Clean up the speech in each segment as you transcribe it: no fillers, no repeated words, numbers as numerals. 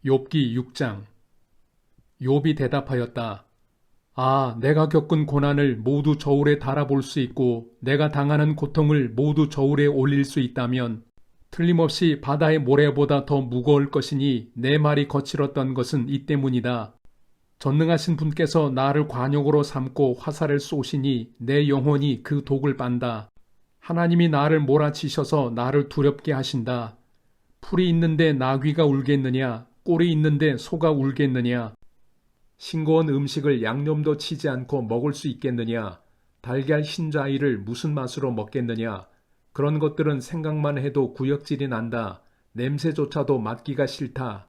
욥기 6장. 욥이 대답하였다. 아, 내가 겪은 고난을 모두 저울에 달아볼 수 있고 내가 당하는 고통을 모두 저울에 올릴 수 있다면 틀림없이 바다의 모래보다 더 무거울 것이니 내 말이 거칠었던 것은 이 때문이다. 전능하신 분께서 나를 관용으로 삼고 화살을 쏘시니 내 영혼이 그 독을 빤다. 하나님이 나를 몰아치셔서 나를 두렵게 하신다. 풀이 있는데 나귀가 울겠느냐? 꼴이 있는데 소가 울겠느냐? 싱거운 음식을 양념도 치지 않고 먹을 수 있겠느냐? 달걀 흰자위를 무슨 맛으로 먹겠느냐? 그런 것들은 생각만 해도 구역질이 난다. 냄새조차도 맡기가 싫다.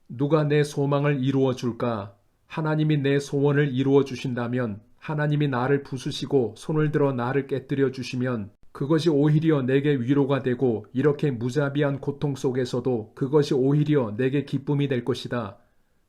누가 내 소망을 이루어 줄까? 하나님이 내 소원을 이루어 주신다면, 하나님이 나를 부수시고 손을 들어 나를 깨뜨려 주시면 그것이 오히려 내게 위로가 되고 이렇게 무자비한 고통 속에서도 그것이 오히려 내게 기쁨이 될 것이다.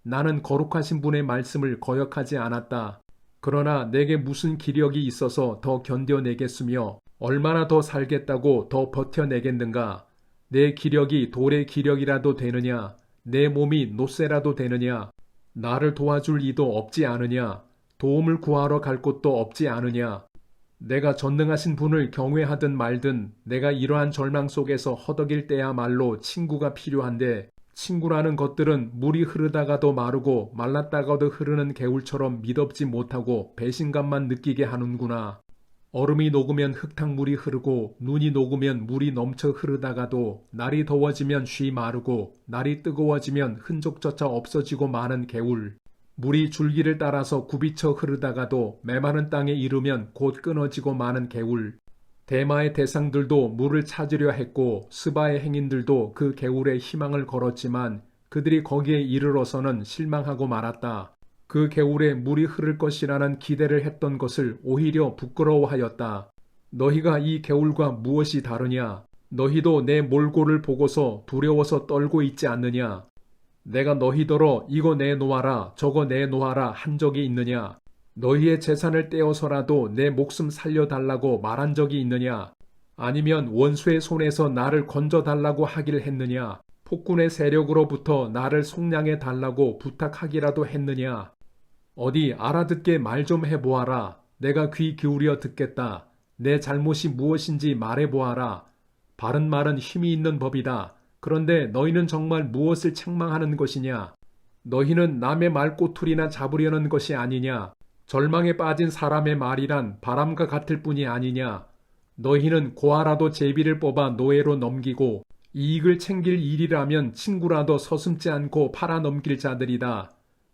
나는 거룩하신 분의 말씀을 거역하지 않았다. 그러나 내게 무슨 기력이 있어서 더 견뎌내겠으며 얼마나 더 살겠다고 더 버텨내겠는가? 내 기력이 돌의 기력이라도 되느냐? 내 몸이 노쇠라도 되느냐? 나를 도와줄 이도 없지 않으냐? 도움을 구하러 갈 곳도 없지 않으냐? 내가 전능하신 분을 경외하든 말든 내가 이러한 절망 속에서 허덕일 때야말로 친구가 필요한데 친구라는 것들은 물이 흐르다가도 마르고 말랐다가도 흐르는 개울처럼 미덥지 못하고 배신감만 느끼게 하는구나. 얼음이 녹으면 흙탕물이 흐르고 눈이 녹으면 물이 넘쳐 흐르다가도 날이 더워지면 쉬 마르고 날이 뜨거워지면 흔적조차 없어지고 마는 개울. 물이 줄기를 따라서 굽이쳐 흐르다가도 메마른 땅에 이르면 곧 끊어지고 마는 개울. 대마의 대상들도 물을 찾으려 했고 스바의 행인들도 그 개울에 희망을 걸었지만 그들이 거기에 이르러서는 실망하고 말았다. 그 개울에 물이 흐를 것이라는 기대를 했던 것을 오히려 부끄러워하였다. 너희가 이 개울과 무엇이 다르냐? 너희도 내 몰골을 보고서 두려워서 떨고 있지 않느냐? 내가 너희더러 이거 내놓아라 저거 내놓아라 한 적이 있느냐? 너희의 재산을 떼어서라도 내 목숨 살려달라고 말한 적이 있느냐? 아니면 원수의 손에서 나를 건져달라고 하길 했느냐? 폭군의 세력으로부터 나를 속량해 달라고 부탁하기라도 했느냐? 어디 알아듣게 말 좀 해보아라. 내가 귀 기울여 듣겠다. 내 잘못이 무엇인지 말해보아라. 바른 말은 힘이 있는 법이다. 그런데 너희는 정말 무엇을 책망하는 것이냐? 너희는 남의 말꼬투리나 잡으려는 것이 아니냐? 절망에 빠진 사람의 말이란 바람과 같을 뿐이 아니냐? 너희는 고아라도 제비를 뽑아 노예로 넘기고 이익을 챙길 일이라면 친구라도 서슴지 않고 팔아넘길 자들이다.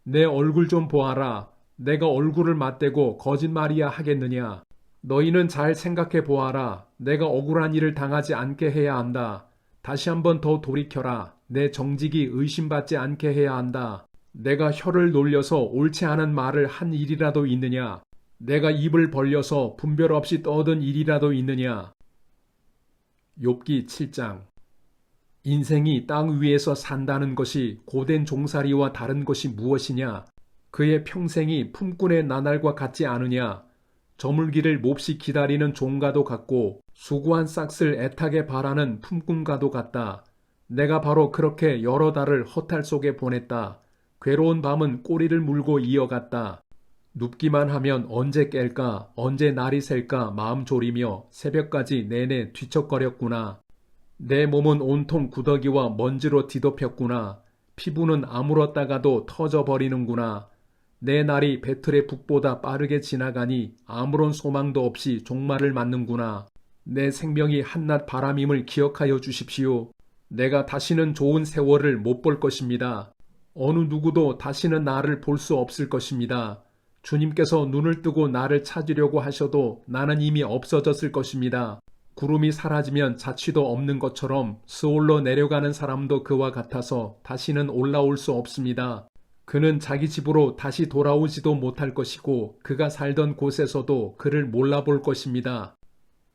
내 얼굴 좀 보아라. 내가 얼굴을 맞대고 거짓말이야 하겠느냐? 너희는 잘 생각해 보아라. 내가 억울한 일을 당하지 않게 해야 한다. 다시 한번 더 돌이켜라. 내 정직이 의심받지 않게 해야 한다. 내가 혀를 놀려서 옳지 않은 말을 한 일이라도 있느냐? 내가 입을 벌려서 분별 없이 떠든 일이라도 있느냐? 욥기 7장. 인생이 땅 위에서 산다는 것이 고된 종살이와 다른 것이 무엇이냐? 그의 평생이 품꾼의 나날과 같지 않으냐? 저물기를 몹시 기다리는 종과도 같고 수고한 싹을 애타게 바라는 품꾼과도 같다. 내가 바로 그렇게 여러 달을 허탈 속에 보냈다. 괴로운 밤은 꼬리를 물고 이어갔다. 눕기만 하면 언제 깰까, 언제 날이 셀까 마음 졸이며 새벽까지 내내 뒤척거렸구나. 내 몸은 온통 구더기와 먼지로 뒤덮였구나. 피부는 아물었다가도 터져버리는구나. 내 날이 배틀의 북보다 빠르게 지나가니 아무런 소망도 없이 종말을 맞는구나. 내 생명이 한낱 바람임을 기억하여 주십시오. 내가 다시는 좋은 세월을 못 볼 것입니다. 어느 누구도 다시는 나를 볼 수 없을 것입니다. 주님께서 눈을 뜨고 나를 찾으려고 하셔도 나는 이미 없어졌을 것입니다. 구름이 사라지면 자취도 없는 것처럼 스올로 내려가는 사람도 그와 같아서 다시는 올라올 수 없습니다. 그는 자기 집으로 다시 돌아오지도 못할 것이고 그가 살던 곳에서도 그를 몰라볼 것입니다.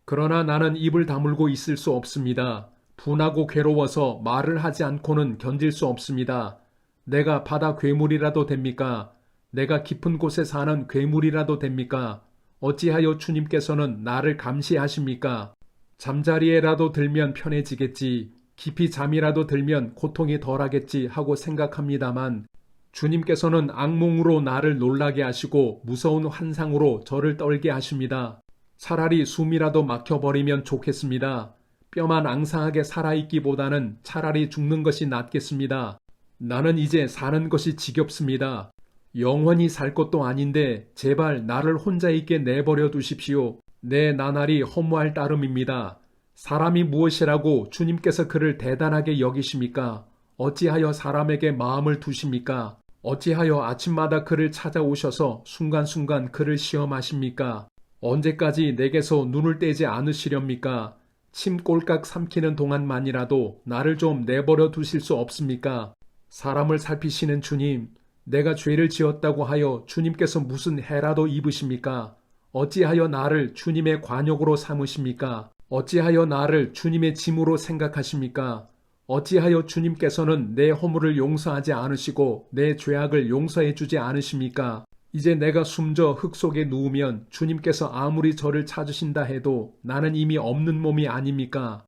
그러나 나는 입을 다물고 있을 수 없습니다. 분하고 괴로워서 말을 하지 않고는 견딜 수 없습니다. 내가 바다 괴물이라도 됩니까? 내가 깊은 곳에 사는 괴물이라도 됩니까? 어찌하여 주님께서는 나를 감시하십니까? 잠자리에라도 들면 편해지겠지. 깊이 잠이라도 들면 고통이 덜하겠지 하고 생각합니다만 주님께서는 악몽으로 나를 놀라게 하시고 무서운 환상으로 저를 떨게 하십니다. 차라리 숨이라도 막혀버리면 좋겠습니다. 뼈만 앙상하게 살아있기보다는 차라리 죽는 것이 낫겠습니다. 나는 이제 사는 것이 지겹습니다. 영원히 살 것도 아닌데 제발 나를 혼자 있게 내버려 두십시오. 내 나날이 허무할 따름입니다. 사람이 무엇이라고 주님께서 그를 대단하게 여기십니까? 어찌하여 사람에게 마음을 두십니까? 어찌하여 아침마다 그를 찾아오셔서 순간순간 그를 시험하십니까? 언제까지 내게서 눈을 떼지 않으시렵니까? 침 꼴깍 삼키는 동안만이라도 나를 좀 내버려 두실 수 없습니까? 사람을 살피시는 주님, 내가 죄를 지었다고 하여 주님께서 무슨 해라도 입으십니까? 어찌하여 나를 주님의 관역으로 삼으십니까? 어찌하여 나를 주님의 짐으로 생각하십니까? 어찌하여 주님께서는 내 허물을 용서하지 않으시고 내 죄악을 용서해 주지 않으십니까? 이제 내가 숨져 흙 속에 누우면 주님께서 아무리 저를 찾으신다 해도 나는 이미 없는 몸이 아닙니까?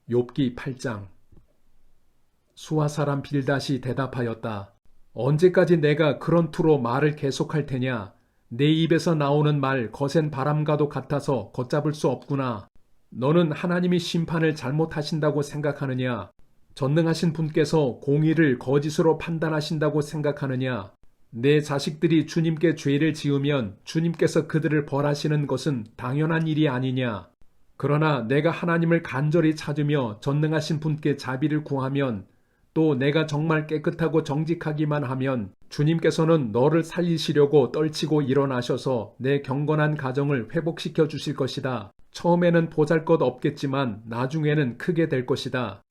욥기 8장. 수아 사람 빌닷이 대답하였다. 언제까지 내가 그런 투로 말을 계속할 테냐? 내 입에서 나오는 말 거센 바람과도 같아서 걷잡을 수 없구나. 너는 하나님이 심판을 잘못하신다고 생각하느냐? 전능하신 분께서 공의를 거짓으로 판단하신다고 생각하느냐? 내 자식들이 주님께 죄를 지으면 주님께서 그들을 벌하시는 것은 당연한 일이 아니냐? 그러나 내가 하나님을 간절히 찾으며 전능하신 분께 자비를 구하면 또 내가 정말 깨끗하고 정직하기만 하면 주님께서는 너를 살리시려고 떨치고 일어나셔서 내 경건한 가정을 회복시켜 주실 것이다. 처음에는 보잘것 없겠지만 나중에는 크게 될 것이다.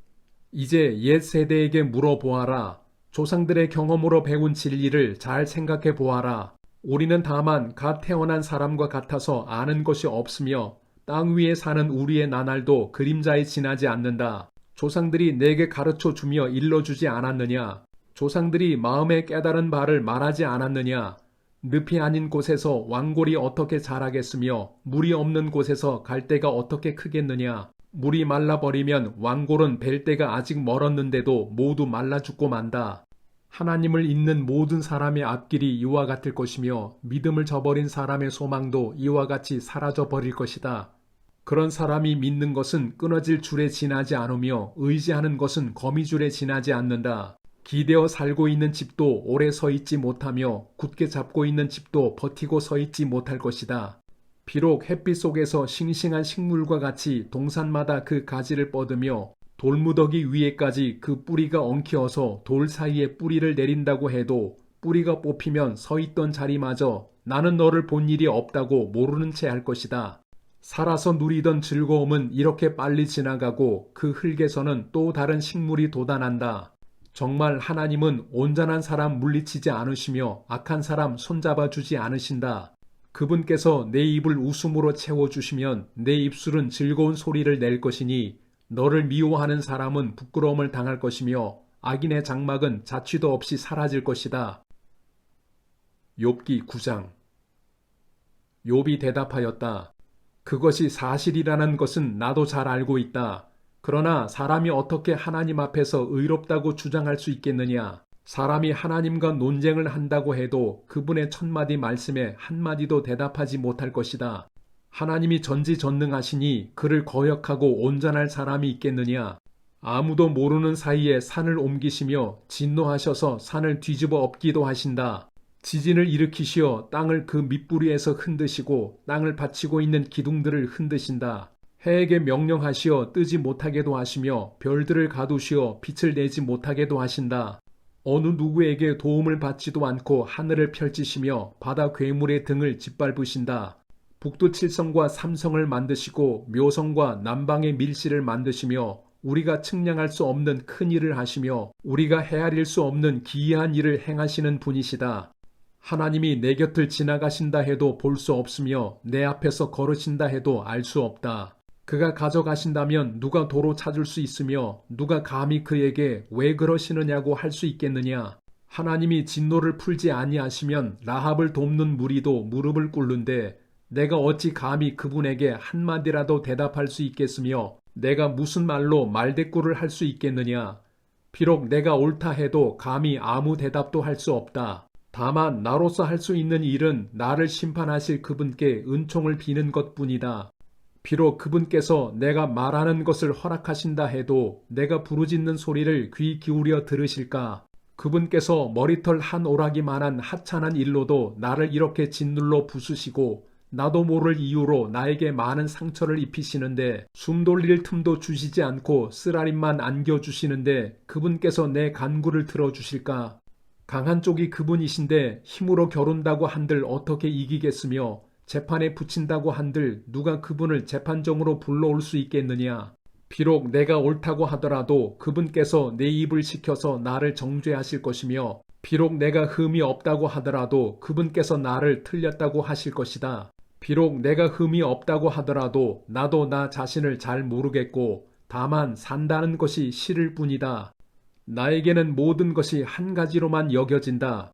이제 옛 세대에게 물어보아라. 조상들의 경험으로 배운 진리를 잘 생각해 보아라. 우리는 다만 갓 태어난 사람과 같아서 아는 것이 없으며 땅 위에 사는 우리의 나날도 그림자에 지나지 않는다. 조상들이 내게 가르쳐 주며 일러주지 않았느냐? 조상들이 마음에 깨달은 바를 말하지 않았느냐? 늪이 아닌 곳에서 왕골이 어떻게 자라겠으며 물이 없는 곳에서 갈대가 어떻게 크겠느냐? 물이 말라버리면 왕골은 벨 때가 아직 멀었는데도 모두 말라 죽고 만다. 하나님을 잊는 모든 사람의 앞길이 이와 같을 것이며 믿음을 저버린 사람의 소망도 이와 같이 사라져 버릴 것이다. 그런 사람이 믿는 것은 끊어질 줄에 지나지 않으며 의지하는 것은 거미줄에 지나지 않는다. 기대어 살고 있는 집도 오래 서 있지 못하며 굳게 잡고 있는 집도 버티고 서 있지 못할 것이다. 비록 햇빛 속에서 싱싱한 식물과 같이 동산마다 그 가지를 뻗으며 돌무더기 위에까지 그 뿌리가 엉키어서 돌 사이에 뿌리를 내린다고 해도 뿌리가 뽑히면 서 있던 자리마저 나는 너를 본 일이 없다고 모르는 채 할 것이다. 살아서 누리던 즐거움은 이렇게 빨리 지나가고 그 흙에서는 또 다른 식물이 돋아난다. 정말 하나님은 온전한 사람 물리치지 않으시며 악한 사람 손잡아 주지 않으신다. 그분께서 내 입을 웃음으로 채워주시면 내 입술은 즐거운 소리를 낼 것이니 너를 미워하는 사람은 부끄러움을 당할 것이며 악인의 장막은 자취도 없이 사라질 것이다. 욥기 9장. 욥이 대답하였다. 그것이 사실이라는 것은 나도 잘 알고 있다. 그러나 사람이 어떻게 하나님 앞에서 의롭다고 주장할 수 있겠느냐? 사람이 하나님과 논쟁을 한다고 해도 그분의 천마디 말씀에 한마디도 대답하지 못할 것이다. 하나님이 전지전능하시니 그를 거역하고 온전할 사람이 있겠느냐? 아무도 모르는 사이에 산을 옮기시며 진노하셔서 산을 뒤집어 엎기도 하신다. 지진을 일으키시어 땅을 그 밑부리에서 흔드시고 땅을 받치고 있는 기둥들을 흔드신다. 해에게 명령하시어 뜨지 못하게도 하시며 별들을 가두시어 빛을 내지 못하게도 하신다. 어느 누구에게 도움을 받지도 않고 하늘을 펼치시며 바다 괴물의 등을 짓밟으신다. 북두칠성과 삼성을 만드시고 묘성과 남방의 밀실을 만드시며 우리가 측량할 수 없는 큰 일을 하시며 우리가 헤아릴 수 없는 기이한 일을 행하시는 분이시다. 하나님이 내 곁을 지나가신다 해도 볼 수 없으며 내 앞에서 걸으신다 해도 알 수 없다. 그가 가져가신다면 누가 도로 찾을 수 있으며 누가 감히 그에게 왜 그러시느냐고 할 수 있겠느냐. 하나님이 진노를 풀지 아니하시면 라합을 돕는 무리도 무릎을 꿇는데 내가 어찌 감히 그분에게 한마디라도 대답할 수 있겠으며 내가 무슨 말로 말대꾸를 할 수 있겠느냐. 비록 내가 옳다 해도 감히 아무 대답도 할 수 없다. 다만 나로서 할 수 있는 일은 나를 심판하실 그분께 은총을 비는 것뿐이다. 비록 그분께서 내가 말하는 것을 허락하신다 해도 내가 부르짖는 소리를 귀 기울여 들으실까? 그분께서 머리털 한 오라기만한 하찮은 일로도 나를 이렇게 짓눌러 부수시고 나도 모를 이유로 나에게 많은 상처를 입히시는데 숨 돌릴 틈도 주시지 않고 쓰라림만 안겨주시는데 그분께서 내 간구를 들어주실까? 강한 쪽이 그분이신데 힘으로 겨룬다고 한들 어떻게 이기겠으며 재판에 붙인다고 한들 누가 그분을 재판정으로 불러올 수 있겠느냐. 비록 내가 옳다고 하더라도 그분께서 내 입을 시켜서 나를 정죄하실 것이며 비록 내가 흠이 없다고 하더라도 그분께서 나를 틀렸다고 하실 것이다. 비록 내가 흠이 없다고 하더라도 나도 나 자신을 잘 모르겠고 다만 산다는 것이 싫을 뿐이다. 나에게는 모든 것이 한 가지로만 여겨진다.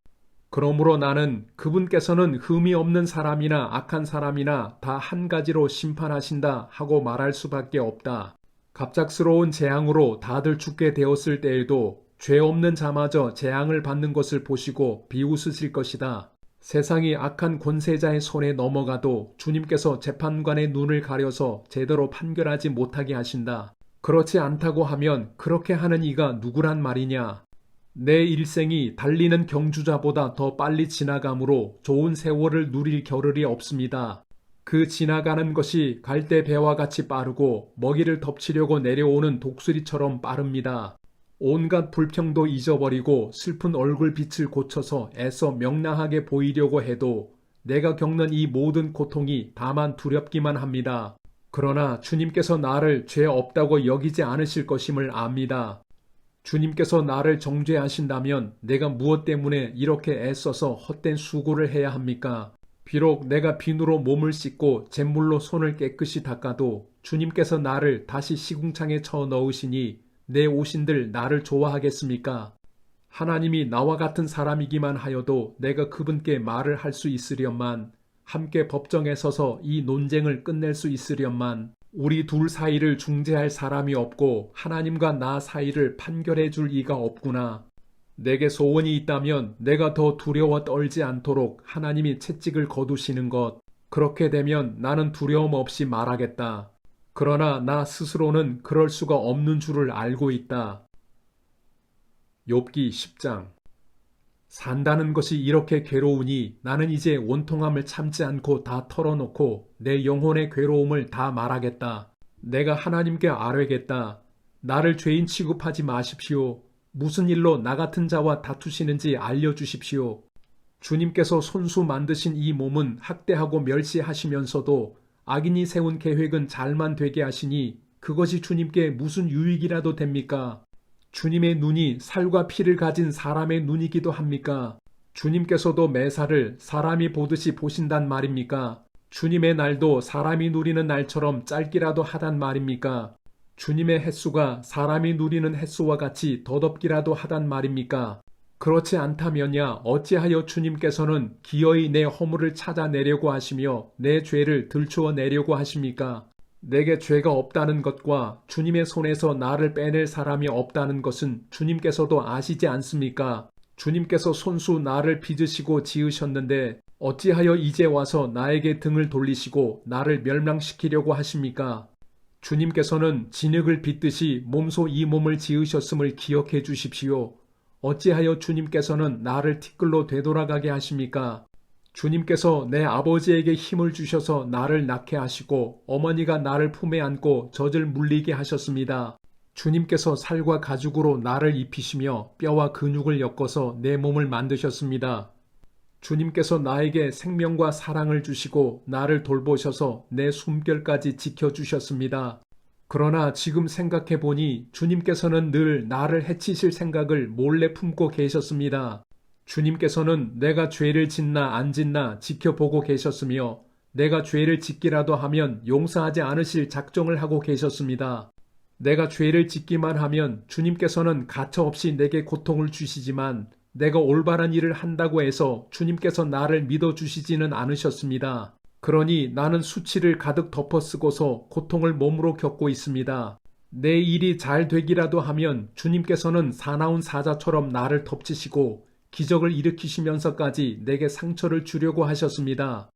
그러므로 나는 그분께서는 흠이 없는 사람이나 악한 사람이나 다 한 가지로 심판하신다 하고 말할 수밖에 없다. 갑작스러운 재앙으로 다들 죽게 되었을 때에도 죄 없는 자마저 재앙을 받는 것을 보시고 비웃으실 것이다. 세상이 악한 권세자의 손에 넘어가도 주님께서 재판관의 눈을 가려서 제대로 판결하지 못하게 하신다. 그렇지 않다고 하면 그렇게 하는 이가 누구란 말이냐. 내 일생이 달리는 경주자보다 더 빨리 지나가므로 좋은 세월을 누릴 겨를이 없습니다. 그 지나가는 것이 갈대 배와 같이 빠르고 먹이를 덮치려고 내려오는 독수리처럼 빠릅니다. 온갖 불평도 잊어버리고 슬픈 얼굴빛을 고쳐서 애써 명랑하게 보이려고 해도 내가 겪는 이 모든 고통이 다만 두렵기만 합니다. 그러나 주님께서 나를 죄 없다고 여기지 않으실 것임을 압니다. 주님께서 나를 정죄하신다면 내가 무엇 때문에 이렇게 애써서 헛된 수고를 해야 합니까? 비록 내가 비누로 몸을 씻고 잿물로 손을 깨끗이 닦아도 주님께서 나를 다시 시궁창에 쳐 넣으시니 내 오신들 나를 좋아하겠습니까? 하나님이 나와 같은 사람이기만 하여도 내가 그분께 말을 할 수 있으련만 함께 법정에 서서 이 논쟁을 끝낼 수 있으련만 우리 둘 사이를 중재할 사람이 없고 하나님과 나 사이를 판결해 줄 이가 없구나. 내게 소원이 있다면 내가 더 두려워 떨지 않도록 하나님이 채찍을 거두시는 것. 그렇게 되면 나는 두려움 없이 말하겠다. 그러나 나 스스로는 그럴 수가 없는 줄을 알고 있다. 욥기 10장. 산다는 것이 이렇게 괴로우니 나는 이제 원통함을 참지 않고 다 털어놓고 내 영혼의 괴로움을 다 말하겠다. 내가 하나님께 아뢰겠다. 나를 죄인 취급하지 마십시오. 무슨 일로 나 같은 자와 다투시는지 알려주십시오. 주님께서 손수 만드신 이 몸은 학대하고 멸시하시면서도 악인이 세운 계획은 잘만 되게 하시니 그것이 주님께 무슨 유익이라도 됩니까? 주님의 눈이 살과 피를 가진 사람의 눈이기도 합니까? 주님께서도 매사를 사람이 보듯이 보신단 말입니까? 주님의 날도 사람이 누리는 날처럼 짧기라도 하단 말입니까? 주님의 햇수가 사람이 누리는 햇수와 같이 더덥기라도 하단 말입니까? 그렇지 않다면야 어찌하여 주님께서는 기어이 내 허물을 찾아내려고 하시며 내 죄를 들추어 내려고 하십니까? 내게 죄가 없다는 것과 주님의 손에서 나를 빼낼 사람이 없다는 것은 주님께서도 아시지 않습니까? 주님께서 손수 나를 빚으시고 지으셨는데 어찌하여 이제 와서 나에게 등을 돌리시고 나를 멸망시키려고 하십니까? 주님께서는 진흙을 빚듯이 몸소 이 몸을 지으셨음을 기억해 주십시오. 어찌하여 주님께서는 나를 티끌로 되돌아가게 하십니까? 주님께서 내 아버지에게 힘을 주셔서 나를 낳게 하시고 어머니가 나를 품에 안고 젖을 물리게 하셨습니다. 주님께서 살과 가죽으로 나를 입히시며 뼈와 근육을 엮어서 내 몸을 만드셨습니다. 주님께서 나에게 생명과 사랑을 주시고 나를 돌보셔서 내 숨결까지 지켜주셨습니다. 그러나 지금 생각해보니 주님께서는 늘 나를 해치실 생각을 몰래 품고 계셨습니다. 주님께서는 내가 죄를 짓나 안 짓나 지켜보고 계셨으며 내가 죄를 짓기라도 하면 용서하지 않으실 작정을 하고 계셨습니다. 내가 죄를 짓기만 하면 주님께서는 가차없이 내게 고통을 주시지만 내가 올바른 일을 한다고 해서 주님께서 나를 믿어주시지는 않으셨습니다. 그러니 나는 수치를 가득 덮어쓰고서 고통을 몸으로 겪고 있습니다. 내 일이 잘 되기라도 하면 주님께서는 사나운 사자처럼 나를 덮치시고 기적을 일으키시면서까지 내게 상처를 주려고 하셨습니다.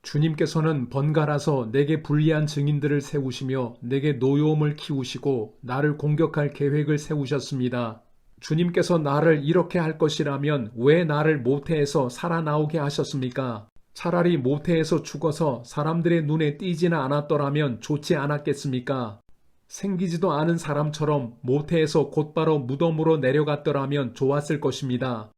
주님께서는 번갈아서 내게 불리한 증인들을 세우시며 내게 노여움을 키우시고 나를 공격할 계획을 세우셨습니다. 주님께서 나를 이렇게 할 것이라면 왜 나를 모태에서 살아나오게 하셨습니까? 차라리 모태에서 죽어서 사람들의 눈에 띄지는 않았더라면 좋지 않았겠습니까? 생기지도 않은 사람처럼 모태에서 곧바로 무덤으로 내려갔더라면 좋았을 것입니다.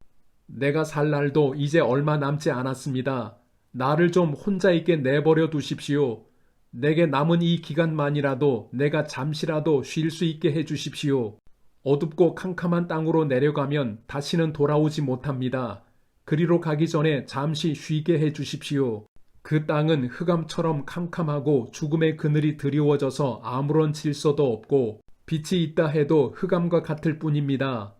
내가 살 날도 이제 얼마 남지 않았습니다. 나를 좀 혼자 있게 내버려 두십시오. 내게 남은 이 기간만이라도 내가 잠시라도 쉴 수 있게 해 주십시오. 어둡고 캄캄한 땅으로 내려가면 다시는 돌아오지 못합니다. 그리로 가기 전에 잠시 쉬게 해 주십시오. 그 땅은 흑암처럼 캄캄하고 죽음의 그늘이 드리워져서 아무런 질서도 없고 빛이 있다 해도 흑암과 같을 뿐입니다.